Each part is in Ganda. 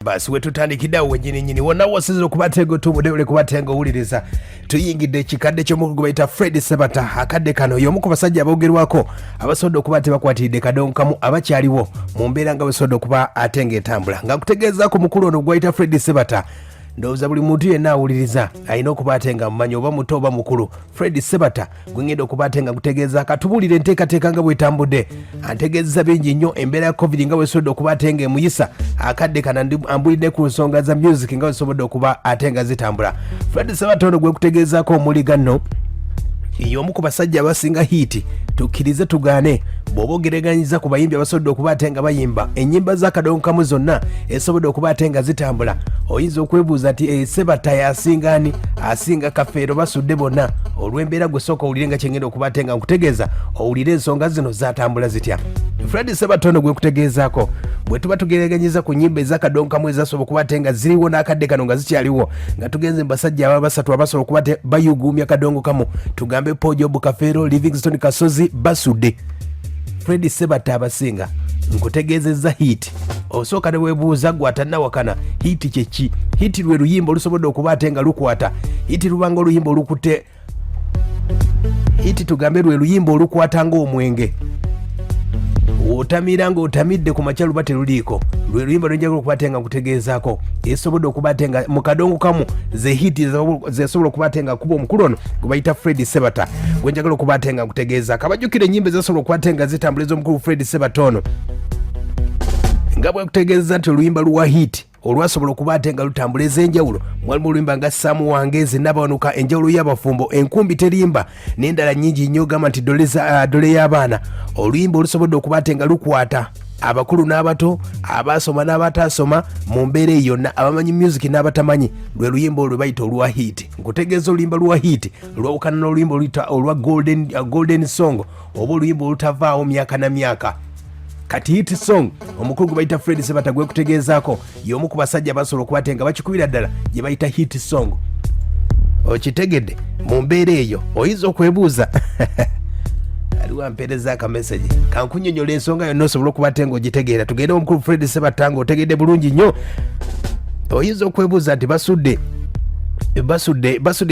basi wetutandikiddawo wennyini wonna wasize okubatenga otubudde ule kubatenga owuliriza tuyingidde ekikadde ky'omukugu gwe bayita Fred Sebatta akadde kano y'omu ku basajja aboogerwako abasobodde okuba tebakwatiridde kadongo kamu abakyaliwo mu mbeera nga basobodde okuba ate ng'etambula nga nkutegeezaako mukulu ono gwe bayita Fred Sebatta ndowooza buli muntu yenna awuliriza alina okuba ate nga mumanyi oba muto oba mukulu Fred Sebatta gwe ngenda okuba ate nga nkutegeeza katubuulire enteekateeka nga bwetambudde antegeeza bingi nnyo embeera ya covid nga bwesobodde okuba ate nga emuyisa akadde kana ambulidde ku nsonga za music nga bwesobodde okuba ate nga zitambula Fred Sebatta ono gwe kutegeezaako omuliga nno y'omu ku basajja abasinga hiiti tukkirize tugaane bw'oba ogereganyiza ku bayimbi abasobodde okuba ate nga bayimba ennyimba z'akadongo kamu zonna esobodde okuba ate nga zitambula oyinza okwebuuza nti Sebatta yasinga ani asinga Kafeero basudde bonna olw'embeera gwe sooka owulire nga kyengenda okuba ate nga nkutegeeza owulire ensonga zino zatambula zitya Fred Sebatta ono gwe kutegeezaako bwe tuba tugereganyiza ku nnyimba ez'akadongo kamu ezasobola okuba ate nga ziriwo n'akadde kano nga zikyaliwo nga tugenze mu basajja aba basatu abasobola okuba ate bayuguumya kadongo kamu tugambe Job Kafeero Livingstone Kasozi basudde Fred Sebatta abasinga nkutegeezezza hiiti osooka ne weebuuza gwe atannawakana hiiti kyeki hiiti lwe luyimba olusobodde okuba ate nga lukwata hiiti lubanga oluyimba olukutte hiiti tugambe lwe luyimba olukwata ng'omwenge otamira ng'otamidde ku makya luba teruliiko lwe luyimba lwenjagala okuba ate nga nkutegeezaako esobodde okuba ate nga mu kadongo kamu ze hiiti zesobola okuba ate nga kuba omukulu ono gwe bayita Fred Sebatta gwenjagala okuba ate nga nkutegeezaako abajjukira ennyimba ezasobola okuba ate nga zitambula ez'omukulu Fred Sebatta ono nga bwekutegeeza nti oluyimba luwa hiiti olwasobola okuba ate nga lutambula ez'enjawulo mwalimu oluyimba nga Saamu wange zinnabawanuka enjawulo y'abafumbo enkumbi terimba n'endala nnyingi nnyo gamba nti dole y'abaana oluyimba olusobodde okuba ate nga lukwata abakulu n'abato abasoma n'abataasoma mu mbeera eyo yonna abamanyi music n'abatamanyi lwe luyimba olwo bayita olwa hiiti nkutegeeza oluyimba lwa hiiti lwawukana n'oluyimba olwa golden song oba oluyimba olutavaawo myaka na myaka kati hit song omukulu gwe bayita Fred Sebatta gwe kutegeezaako y'omu ku basajja abasobola okuba ate nga bakikubira ddala gye bayita hit song okitegedde mu mbeera eyo oyinza okwebuuza aliwo ampeereza akameseji kankunnyonnyola ensonga yonna osobola okuba ate nga ogitegeera tugende omukulu Fred Sebatta nga otegedde bulungi nnyo oyinza okwebuuza nti basudde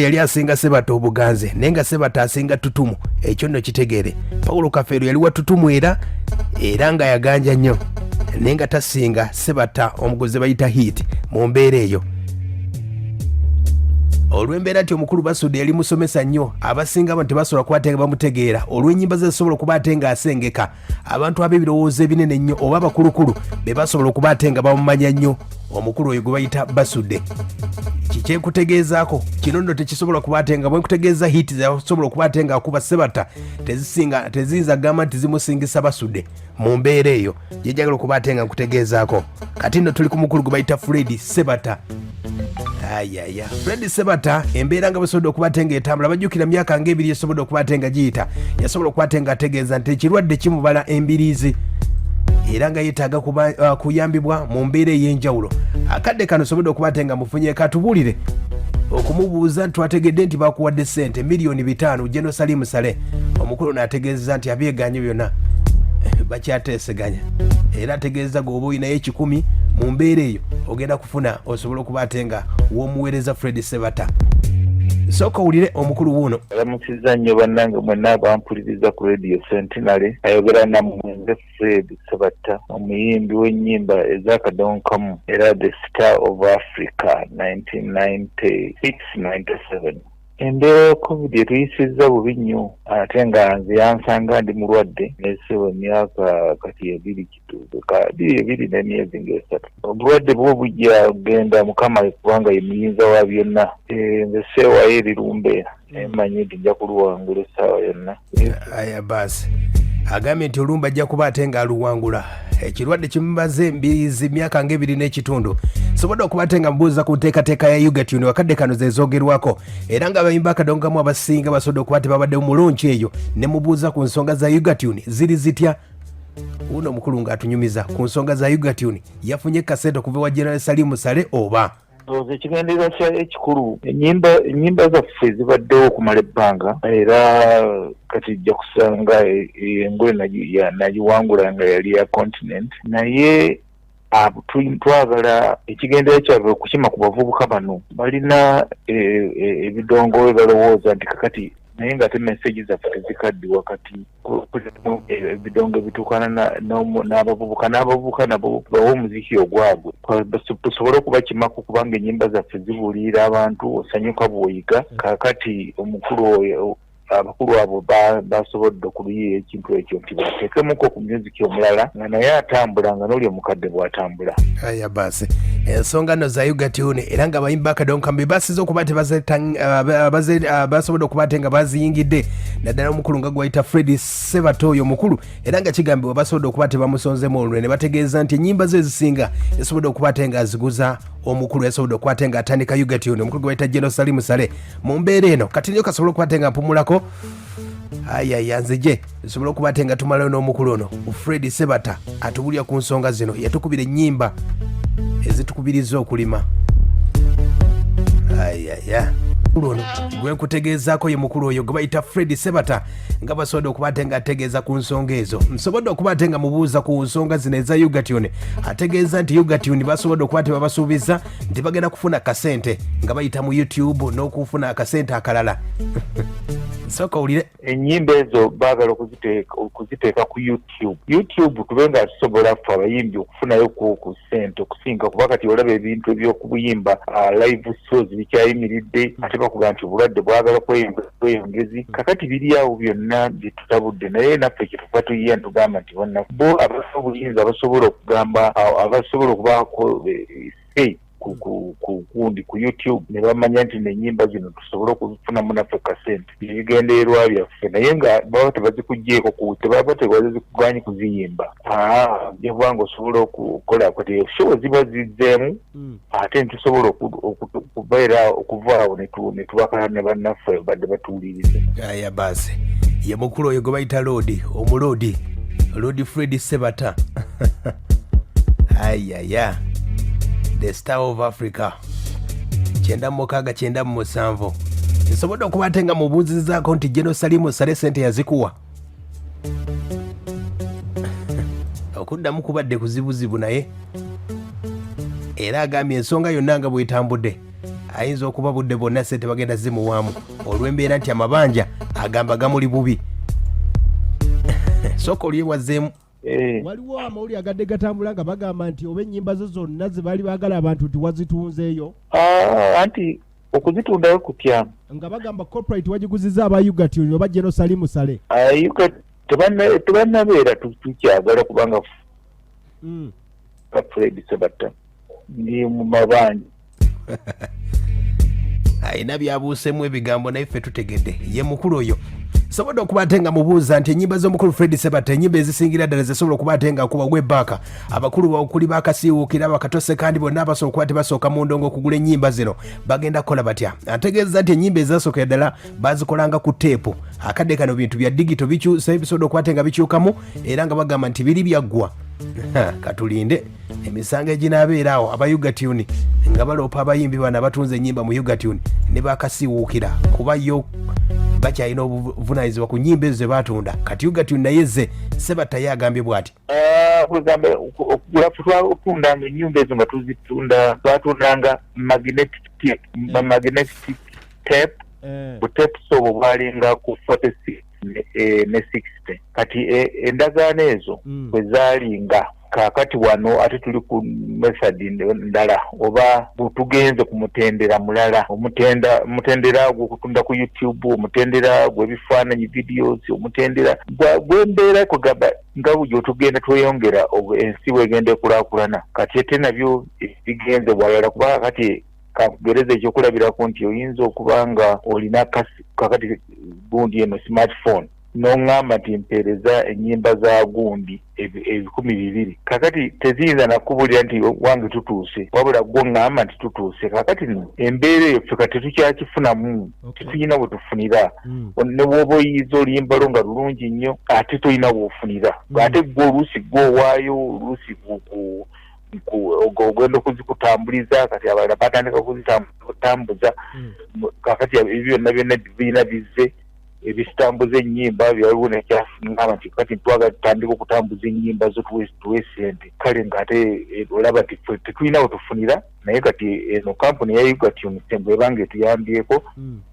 yali asinga Sebatta obuganze naye nga Sebatta asinga tutumu ekyo nno kitegeere Paulo Kafeero yali wa tutumu era nga yaganja nnyo naye nga tasinga Sebatta omuguzi bayita hiiti mu mbeera eyo olw'embeera nti omukulu basudde yali musomesa nnyo abasinga abantu tebasobola kuba ate nga bamutegeera olw'ennyimba ze zisobola okuba ate nga asengeka abantu ab'ebirowoozo ebinene nnyo oba abakulukulu be basobola okuba ate nga bamumanya nnyo omukulu oyo gwe bayita basudde kikyekutegeezaako kino nno tekisobola kuba ate nga bwenkutegeeza hiiti zasobola okuba ate nga akuba Sebatta teziyinza gamba nti zimusingisa basudde mu mbeera eyo gyenjagala okuba ate nga nkutegeezaako kati nno tuli ku mukulu gwe bayita Fred Sebatta ayaya Fred Sebatta embeera nga basobodde okuba ate nga etambula bajjukira myaka ng'ebiri esobodde okuba ate nga giyita yasobola okuba ate nga ategeeza nti ekirwadde kimubala embiriizi era nga yeetaaga kuyambibwa mu mbeera ey'enjawulo akadde kano sobodde okuba ate nga mufunye katubuulire okumubuuza nti twategedde nti bakuwadde ssente miliyoni 5 General Salim Saleh omukulu n'ategeeza nti abyeganye byonna bakyateeseganya era ategeeza gwe oba oyinayo 10 mu mbeera eyo ogenda kufuna osobola okuba ate nga w'omuweereza Fred Sebatta sooka owulire omukulu wuuno alamusiza nnyo bannange mwenna abampuliriza ku Radio Centenary ayogera nammwe Fred Sebatta omuyimbi w'ennyimba ez'akadongo kamu era the star of Africa 1996-97 embeera ya covid etuyisizza bubi nnyo ate nga nze yansanga ndi mulwadde nesewa emyaka kati ebiri kituuka ebiri n'emyezi ng'esatu obulwadde bwo bujja kugenda mukama kubanga ye muyinza wa byonna nze seewayo erirumbeera nemanyi nti nja kuluwangula essaawa yonna aya baasi agambye nti olumba ajja kuba ate nga aluwangula ekirwadde kimubaze embiriizi myaka ng'ebiri n'ekitundu sobodde okuba ate nga mubuuza ku nteekateeka ya yugatuni wakadde kano zezoogerwako era nga abayimba akadongo kamu abasinga basobodde okuba tebabadde mu mulungi eyo ne mubuuza ku nsonga za yugatuni ziri zitya uno omukulu ng'atunyumiza ku nsonga za yugatuni yafunye kasente okuva wa General Salim Saleh oba ekigendererwa ekikulu ennyimba zaffe zibaddewo okumala ebbanga era kati jja kusanga engoye nagiwangula nga yali ya continent naye twagala ekigendera kyabwe okukima ku bavubuka bano balina ebidongo we balowooza nti kakati naye nga ate meseji zaffe tezikaddi wakati ebidongo ebituukana n'abavubuka nabo bawa omuziki ogwabwe tusobole okubakimako kubanga ennyimba zaffe zibuulirira abantu osanyuka bw'oyiga kakati omukulu oyo abakulu abo basobodde okuliyiira ekintu ekyo nti bateekemuko ku music omulala nga naye atambula nga n'oli omukadde bw'atambula. Aya basi ensonga nno za yugatune era nga abayimbi bakadonkambi basize okuba basobodde okuba ate nga baziyingidde naddala omukulu nga gwayita Fred Sebatta oyo omukulu era nga kigambibwa basobodde okuba tebamusonzemu olwe ne bategeeza nti ennyimba ze ezisinga esobodde okuba ate nga aziguza omukulu yasobodde okuba ate nga atandika yugatune omukulu gwayita Jenosalimu Sale mu mbeera eno kati nyo kasobole okuba ate nga mpumulako yanzije nsobola okuba ate nga tumalayo n'omukulu ono Fred Sebatta atubulya ku nsonga zino yatukubira ennyimba ezitukubiriza okulima ono gwe nkutegeezaako ye mukulu oyo gwe bayita Fred Sebatta nga basobodde okuba ate nga ategeeza ku nsonga ezo nsobodde okuba ate nga mubuuza ku nsonga zino eza yugatune ategeeza nti yugatune basobodde okuba ate babasuubiza nti bagenda kufuna akasente nga bayita mu YouTube n'okufuna akasente akalala soka ulire ennyimba ezo baagala okuziteeka ku YouTube tube nga tusobola ffe abayimbi okufunayo ku ssente okusinga kuba kati olaba ebintu ebyokubuyimba live shows bikyayimiridde ate bakuga nti obulwadde bwagala kweyongezi kakati biri awo byonna byetutabudde naye naffe kyetuva tuyiya ntugamba nti bonna bo abasobola obuyinza abasobola okugamba abasobola okubaako kugundi ku YouTube ne bamanya nti n'ennyimba zino tusobole okuzifunamu naffe kasente ebigendererwa byaffe naye nga baba tebazikugjeeko tebaba tebazikuganye kuziyimba yabanga osobola okukola kati show ziba zizzeemu ate ntusobola okubeera okuvaawo ne tubakala ne bannaffe badde batuwulirize. Aya basi ye mukulu oyo gwe bayita Lodi Fred Sebatta ayaya the star of Africa 967 nsobodde okuba ate nga mubuuzizaako nti Jenosalimu Sale sente yazikuwa okuddamu kubadde kuzibuzibu naye era agambye ensonga yonna nga bwetambudde ayinza okuba budde bonna sente bagenda zimuwaamu olw'embeera nti amabanja agamba gamuli bubi soka olyewazeemu. Waliwo amawulire agadde gatambula nga bagamba nti oba ennyimba zo zonna ze baali baagala abantu nti wazitunzeeyo anti okuzitundayo kutya nga bagamba corporate wagiguziza aba yugatune oba Jenosalimu Sale tebannabeera tukyagala kubanga Fred Sebatta ndi mu mabanja ayina byabuusemu ebigambo naye ffe tutegedde ye mukulu oyo sobodde okuba ate nga mubuuza nti ennyimba z'omukulu Fred Sebatta ennyimba ezisingira ddala zesobola okuba ate nga kuba gwebbaaka abakulu bakuli bakasiiwuukira bakatose kandi bonna abasobola okuba tebasooka mu ndongo okugula ennyimba zino bagenda kukola batya ategeeza nti ennyimba ezasooka ddala bazikolanga ku teepu akadde kano bintu bya digito bikyusa ebisobodde okuba ate nga bikyukamu era nga bagamba nti biri byaggwa katulinde emisango eginaabeera awo aba yugatune nga baloopa abayimbi bano abatunze ennyimba mu yugatune ne bakasiiwuukira kuba yo bakyalina obuvunaanyizibwa ku nnyimba ezo ze baatunda kati yugatune naye ze Sebatta ye agambye bw'ati twatundanga ennyumba ezo nga twatundanga magnetic tape butapes obwo bwalinga ku 46 ne 60 kati endagaano ezo bwe zaalinga kakati wano ate tuli ku method ndala oba tugenze ku mutendera mulala omutendera gw'okutunda ku YouTube omutendera gw'ebifaananyi videos omutendera gw'embeera kugamba nga buli tugenda tweyongera ensi bwegenda ekulaakulana kati ate nabyo bigenze bwalala kuba kati kakugereza ekyokulabirako nti oyinza okuba nga olina kakati gundi eno smartphone n'oŋŋamba nti mpeereza ennyimba za gundi 200 kakati teziyinza nakubulira nti wange tutuuse wabula gwo ŋŋamba nti tutuuse kakati embeera eyo ffe kati tetukyakifunamu tetulina bwe tufunira ne bw'oba oyiyiza oluyimbalo nga lulungi nnyo ate tolina bw'ofunira ate gwe oluusi gw'owaayo oluusi ogenda okuzikutambuliza kati abalala batandika kuzitambuza kakati ebyo byonna birina bizze ebitambuza ennyimba byaliwo nekyafungama nti kati twagala tutandika okutambuza ennyimba zo tuwe sente kale ng'ate olaba tetulina wetufunira naye kati eno kampuni ya Yugatune bwe banga etuyambyeko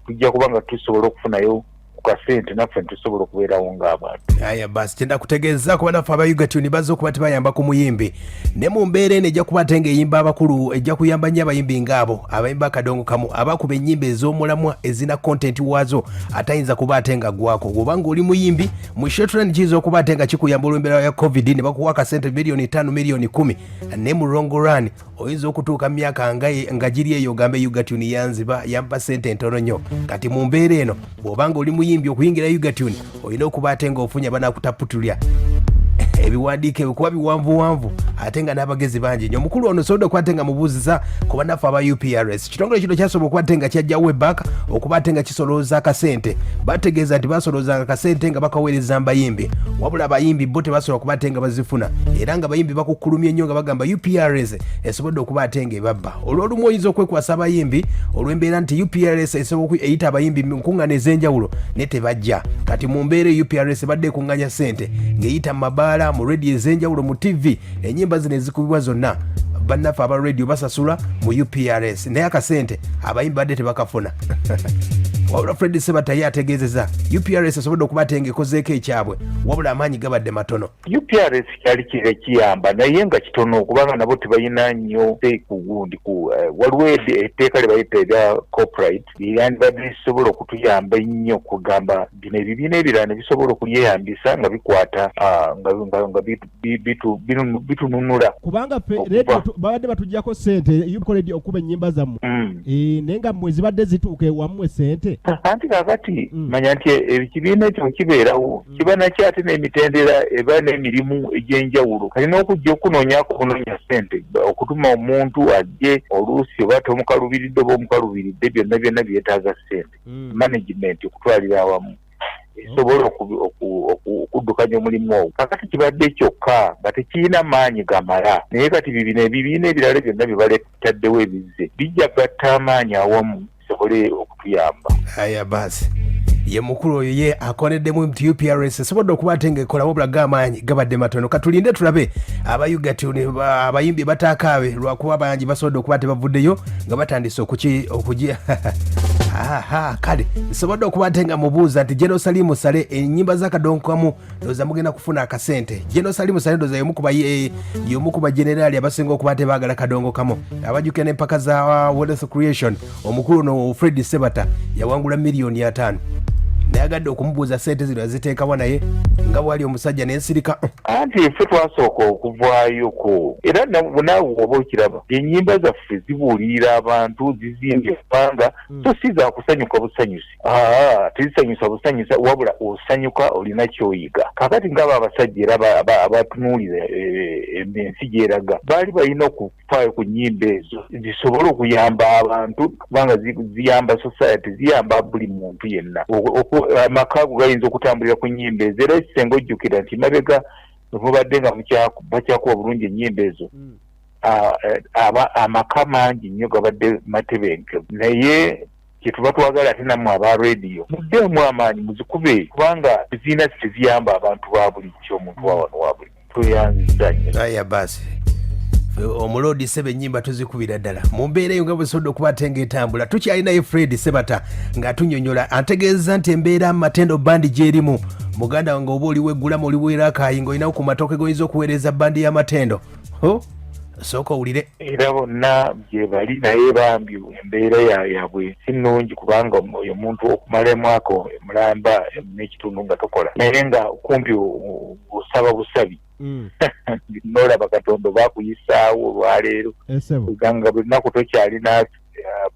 tujja kuba nga tusobola okufunayo kasente naffe tusobola okubeerawo ng'abantu. Aya basi kyenda kutegeeza kuba naffe aba Yugatune bazze okuba tebayamba ku muyimbi ne mu mbeera eno ejja kuba ate ng'eyimba abakulu ejja kuyamba nnyo abayimbi ng'abo abayimba akadongo kamu abakuba ennyimba ez'omulamwa ezina kontenti waazo atayinza kuba ate nga gwako bw'obanga oli muyimbi mu shortline kiyinza okuba ate nga kikuyamba olw'embeera ya covid ne bakuwa akasente miliyoni 5 miliyoni 10 ne mu long run oyinza okutuuka myaka nga giri eyo ogambe Yugatune yanziba yampa sente ntono nnyo kati mu mbeera eno bw'obanga oli muyimbi okuyingira Yugatune olina okuba ate ng'ofunye banakutaputulya ebiwandiike bikuba biwanvuwanvu ate nga n'abagezi bangi nnyo omukulu ono sobola okuba ate nga mubuuziza kuba naffe aba UPRS kitongole kino kyasobola okuba ate nga kyajjawo ebbaka okuba ate nga kisolooza akasente bategeeza nti basoloozanga akasente nga bakaweereza abayimbi wabula abayimbi bo tebasobola okuba ate nga bazifuna era nga abayimbi bakukkulumya ennyo nga bagamba UPRS esobodde okuba ate nga ebabba olw'olumu oyinza okwekwasa abayimbi olw'embeera nti UPRS esobola eyita abayimbi mu nkuŋŋaana ez'enjawulo ne tebajja kati mu mbeera UPRS badde ekuŋŋanya sente ng'eyita mu mabaala mu radio ez'enjawulo mu TV ennyimba zino ezikubibwa zonna bannaffe aba radio basasula mu UPRS naye akasente abayimbi badde tebakafuna wabula Fred Sebatta ye ategeezeza UPRS esobodde okuba ate ng'ekozeeko ekyabwe wabula amaanyi gabadde matono. UPRS kyali kiyamba naye nga kitono kubanga nabo tebalina nnyo kugundi waliwo etteeka lye bayita erya corporate lyandibadde lisobola okutuyamba ennyo kugamba bino ebibiina ebirala ne bisobola okulyeyambisa nga bikwata nga bitununula kubanga radio babadde batuggyako sente yukoledde okuba ennyimba zammwe naye nga mmwe zibadde zituuka ewammwe sente anti kakati manya nti ekibiina ekyo kibeerawo kiba nakyo ate n'emitendera eba n'emirimu egy'enjawulo kalina okujja okunoonyako okunoonya ssente okutuma omuntu ajje oluusi oba tomukalubiridde oba omukalubiridde byonna byetaaga ssente management okutwalira awamu esobola okuddukanya omulimu ogwo kakati kibadde kyokka nga tekirina maanyi gamala naye kati ebibiina ebirala byonna bye baletaddewo ebizze bijja gatta amaanyi awamu bisobole okutuyamba. Aya basi ye mukulu oyo ye akoneddemu nti UPRS esobodde okuba ate ng'ekolamu obula g'amaanyi gabadde matono katulinde tulabe aba Yugatune abayimbi bataakaabe lwakuba bangi basobodde okuba tebavuddeyo nga batandise okugi kale esobodde okuba ate nga mubuuza nti General Salimu Sale ennyimba z'akadonkamu ndowooza mugenda kufuna akasente General Salimu Sale ndowooza y'omu ku bajenerali abasinga okuba ate baagala kadongo kamu abajjukira n'empaka za Wealth Creation omukulu no Fred Sebatta yawangula miliyoni 5 nayagadde okumubuuza sente zino yaziteekawa naye nga bwali omusajja n'ensirika anti ffe twasooka okuvaayoko era naawe oba okiraba ennyimba zaffe zibuulirira abantu zizimbye ebbanga so si za kusanyuka busanyusi tezisanyusa busanyusa wabula osanyuka olina kyoyiga kakati ngaabo abasajja era abatunuulira ensi gyeraga baali balina okufaayo ku nnyimba ezo zisobole okuyamba abantu kubanga ziyamba society ziyamba buli muntu yenna amaka ago gayinza okutambulira ku nnyimba ezo era ekisenga ojjukira nti mabega mubadde nga bakyakuba bulungi ennyimba ezo amaka mangi nnyo gabadde matebenkevu naye kyetuba twagala ate nammwe aba radio muddeemu amaanyi muzikube kubanga ziina teziyamba abantu ba bulijjo omuntu wawano wa buli tweyanziza nnyo. Aya basi omulodi sebe ennyimba tuzikubira ddala mu mbeera eyo nga bwesobodde okuba ate ng'etambula tukyalinayo Fred Sebatta ng'atunyonyola ategeeza nti embeera Matendo bandi gyerimu muganda wange oba oliwo eggulamu oliweera akaayi ng'olinawo ku matooke goyinza okuweereza bandi ya Matendo sooka owulire era bonna gye bali naye bambi embeera yaabwe si nnungi kubanga oyo omuntu okumala emwaka mulamba n'ekitundu nga tokola naye nga kumpi osaba busabi nolaba Katonda bakuyisaawo olwaleero kuganga buli lunaku tokyalina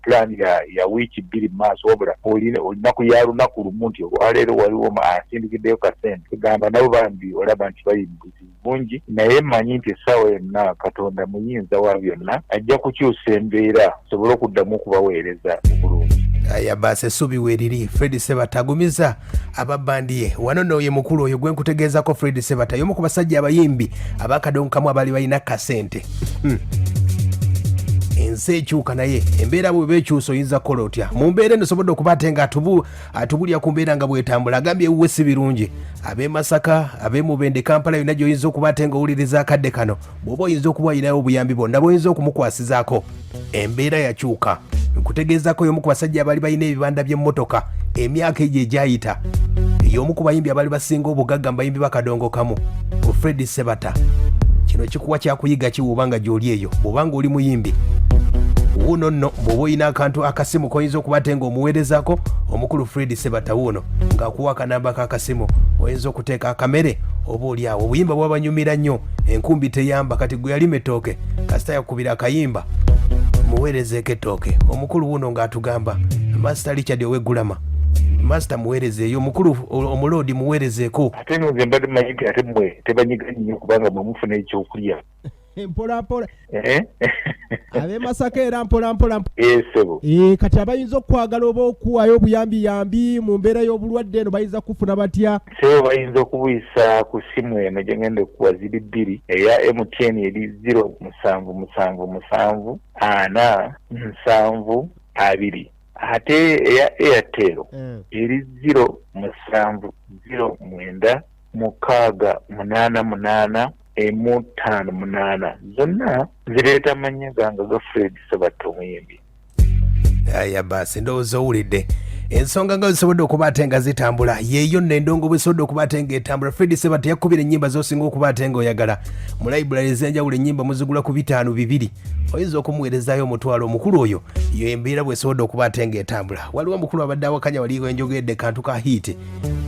plan ya wiiki 2 maaso wabula olunaku ya lunaku lumu nti olwaleero waliwo asindikiddeyo kasente kugamba nabo bambi olaba nti bali mu buzibu bungi naye mmanyi nti essaawa yonna Katonda muyinza wa byonna ajja kukyusa embeera sobole okuddamu okubaweereza obulungi. Aya basi essuubi weeriri Fred Sebatta agumiza ababandi ye wano nno ye mukulu oyo gwe nkutegeezako Fred Sebatta y'omu ku basajja abayimbi abakadonkamu abali balina kasente ensi ekyuka naye embeera bwe bekyusa oyinza kukola otya mu mbeera eno sobodde okuba ate nga atubulya ku mbeera nga bwetambula agambye ewuwe si birungi ab'e Masaka ab'e Mubende Kampala yonna gy'oyinza okuba ate nga owuliriza akadde kano bw'oba oyinza okuba oyinayo obuyambi bwonna bw'oyinza okumukwasizaako embeera yakyuka nkutegeezako y'omu ku basajja abaali balina ebibanda by'emmotoka emyaka egyo egyayita y'omu ku bayimbi abaali basinga obugagga mu bayimbi bakadongo kamu Fred Sebatta kino kikuwa kyakuyiga kiwuba nga gy'oli eyo bw'oba nga oli muyimbi wuno nno bw'oba olina akantu akasimu koyinza okuba ate ng'omuweerezaako omukulu Fred Sebatta wuno ng'akuwa akanamba k'akasimu oyinza okuteeka akamere oba oli awo obuyimba bwabanyumira nnyo enkumbi teyamba kati gwe yalima ettooke kasita yakubira akayimba muweerezeeko ettooke omukulu wuno ng'atugamba Master Richard ow'eggulama Master muweerezeeyo omukulu omuloodi muweerezeeko ate nze mbadde manyi nti ate mmwe tebanyiga nnyo kubanga mwe mufuna ekyokulya mpolampola ab'e Masaka era mpolampola sebo kati abayinza okwagala oba okuwaayo obuyambiyambi mu mbeera y'obulwadde eno bayinza kufuna batya sebo bayinza okubuyisa ku simu eno gye ngenda okuwa ziri bbiri eya MTN eri 077747 ate eya Airtel eri 07098688 zonna zireeta mannya gange ga Fred Sebatta omuyimbi. aya basi ndowooza owulidde ensonga nga zisobodde okuba ate nga zitambula yeeyo n'endongo bwesobodde okuba ate ng'etambula Fred Sebatta yakubira ennyimba z'osinga okuba ate ng'oyagala mu library ez'enjawulo ennyimba muzigula ku 5,200 oyinza okumuweerezaayo omutwalo omukulu oyo yo embeera bwesobodde okuba ate ng'etambula waliwo omukulu abadde awakanya waliwo enjogedde kantu ka hiiti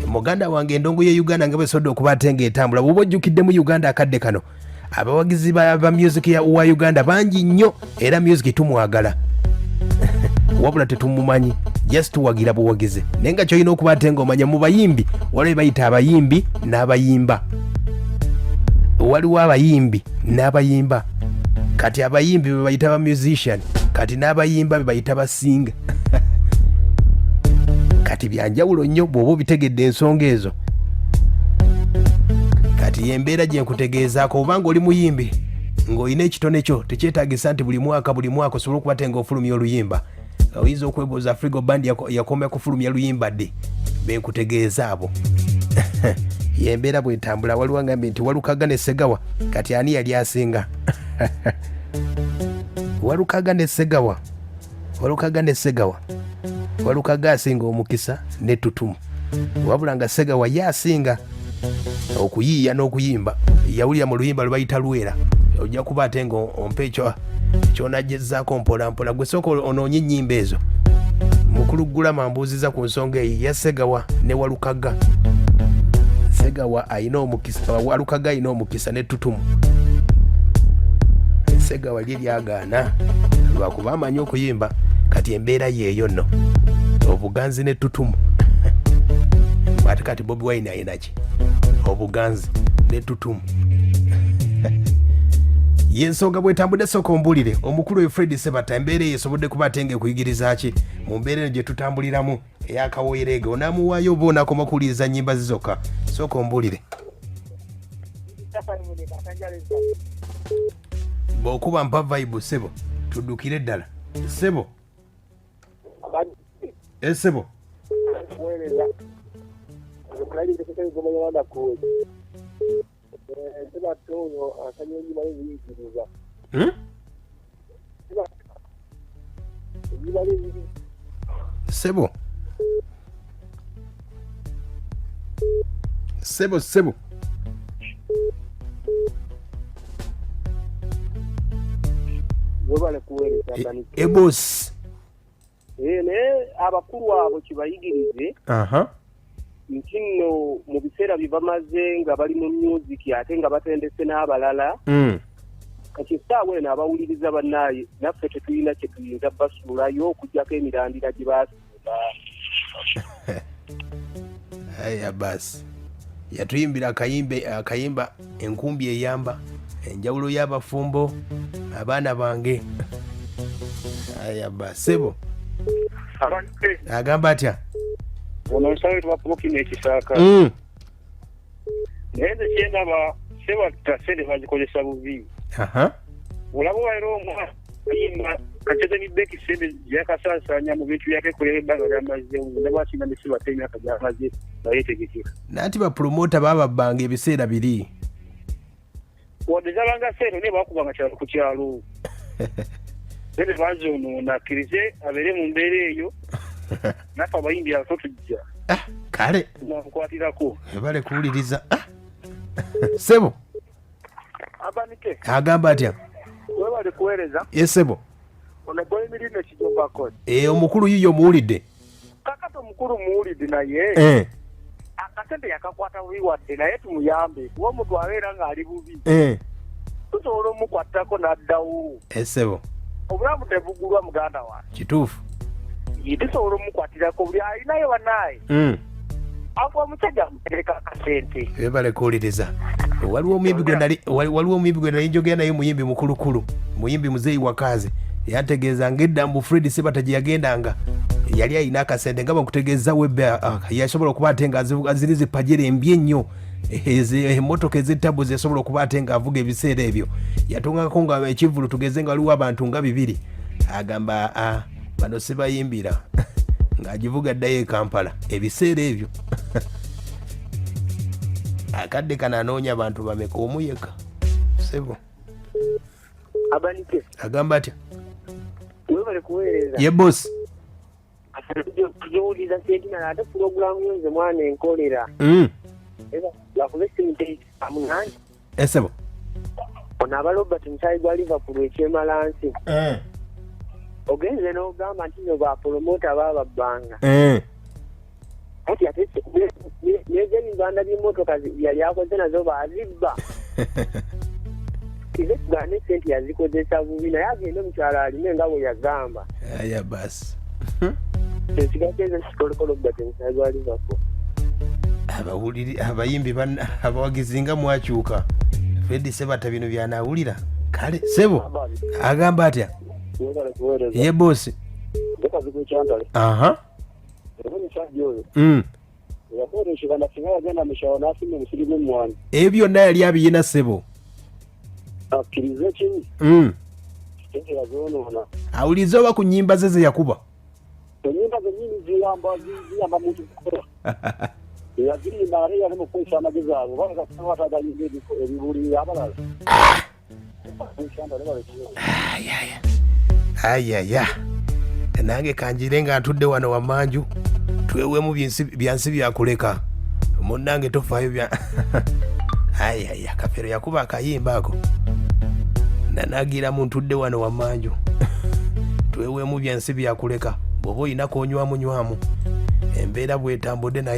muganda wange endongo ye Uganda nga bwesobodde okuba ate ng'etambula bw'oba ojjukidde mu Uganda akadde kano abawagizi ba music wa Uganda bangi nnyo era music tumwagala wabula tetumumanyi just tuwagira buwagize naye nga kyolina okuba ate ng'omanya mu bayimbi waliwo bayita abayimbi n'abayimba waliwo abayimbi n'abayimba kati abayimbi be bayita ba musician kati n'abayimba be bayita basinga kati byanjawulo nnyo bw'oba obitegedde ensonga ezo kati yembeera gye nkutegeezaako obanga oli muyimbi ng'olina ekitone kyo tekyetaagisa nti buli mwaka osobola okuba ate ng'ofulumya oluyimba oyinza okwebuuza Frigo Band yakoma kufulumya luyimba dde benkutegeeza abo yembeera bwetambula waliwo ngambye nti Walukaga ne Segawa kati ani yali asinga Walukaga ne Segawa Walukaga asinga omukisa ne tutumu wabula nga Segawa yasinga okuyiiya n'okuyimba yawulira mu luyimba lwe bayita Lwera ojja kuba ate nga ompa ekyo kyonajjezaako mpolampola gwe sooka onoonye ennyimba ezo mukulu Gulama mbuuziza ku nsonga eyo ya Segawa ne Walukaga Segawa ayina omukisa Walukaga ayina omukisa ne tutumu Segawa lye lyagaana lwakuba amanyi okuyimba kati embeera yeeyo nno obuganzi ne tutumu ate kati Bobi Wine ayinaki obuganzi ne tutumu yensonga bwetambudde sooka ombulire omukulu we Fred Sebatta embeera eyo esobodde kuba ate ng'ekuyigiriza ki mu mbeera eno gye tutambuliramu ey'akawoyereege onaamuwaayo oba onaakoma kuwuliriza nnyimba zizokka sooka ombulire bw'okuba mpa vibe ssebo tuddukire ddala ssebo ssebo Sebo Ebos abakulu abo kibayigirize nti nno mu biseera bye bamaze nga bali mu music ate nga batendese n'abalala kati essaawa eno abawuliriza bannaaye naffe tetulina kye tuyinza basuulayo okugyako emirandira gye baasuula aya basi yatuyimbira akayimba enkumbi eyamba enjawulo y'abafumbo abaana bange aya basi Sebo agamba atya ono nsawe tubapulokina ekisaaka naye nze kyendaba Sebatta sente bagikozesa bubi olaba waera omwana ayimba kacheze ni beki sende yakasansanya mu bintu byake kulera ebbanga lyamaze ndabwasinga ne Sebatta emyaka gyamaze bayetegekera nati bapromota bababbanga ebiseera biri wadde zabanga sente ne bakubanga kyalo ku kyalo bene bazonoona akkirize abeere mu mbeera eyo nafe abayimbi ato tujja kale nakukwatirako ebale kuwuliriza Sebo abanike agamba atya webale kuweereza Sebo ono boyimirire ekijombako omukulu yiyo muwulidde kakati omukulu muwulidde naye akasente yakakwata bubi wadde naye tumuyambe kuba omuntu abeera ng'ali bubi tusobola omukwatako n'addawo Sebo obulamu tebugulwa muganda wange kituufu tusobola omukwatirako buli alinayo banaye afu omusajja amutereka akasente ebale kuwuliriza waliwo omuyimbi gwe nali njogera naye muyimbi mukulukulu muyimbi muzeeyi wakazi yantegeeza ng'edda mbu Fred Sebatta gye yagendanga yali alina akasente nga bakutegeezawo Ebya yasobola okuba ate nga ziri zipajere embi ennyo emmotoka ez'ettabu zesobola okuba ate ng'avuga ebiseera ebyo yatungako nga ekivulu tugeze nga waliwo abantu nga 2 agamba bano sibayimbira ng'agivuga ddayo e Kampala ebiseera ebyo akadde kana anoonya abantu bameka omuyeka Sebo abanike agamba atya webale kuweereza ye bosi tugiwuliriza sentinala ate pulogulaamu yonze mwana enkolera lakube simite amunange Sebo ono aba Robert musayi gwa Liverpool ekyemalansi ogenze n'ogamba nti no bapromota bababbanga ati ate nezo ebibanda by'emmotoka yali akoze nazo bazibba kize tugane sente yazikozesa bubi naye agende omukyalo alime nga bwe yagamba aya basi ekigakeeza kikolokolo bati musayi gwa Liverpool abayimbi abawagizi nga mwakyuka Fred Sebatta bino byanaawulira kale Sebo agamba atya ye bosi ebyo byonna yali abiyina Sebo awuliriza oba ku nnyimba ze yakuba ayaya nange kanjire nga ntudde wano wamanju twewemu byansi byakuleka munnange tofaayo bya ayaya Kafero yakuba akayimba ako nanagira mu ntudde wano wamanju twewemu byansi byakuleka bw'oba oyina konywamu nywamu embeera bwetambudde naye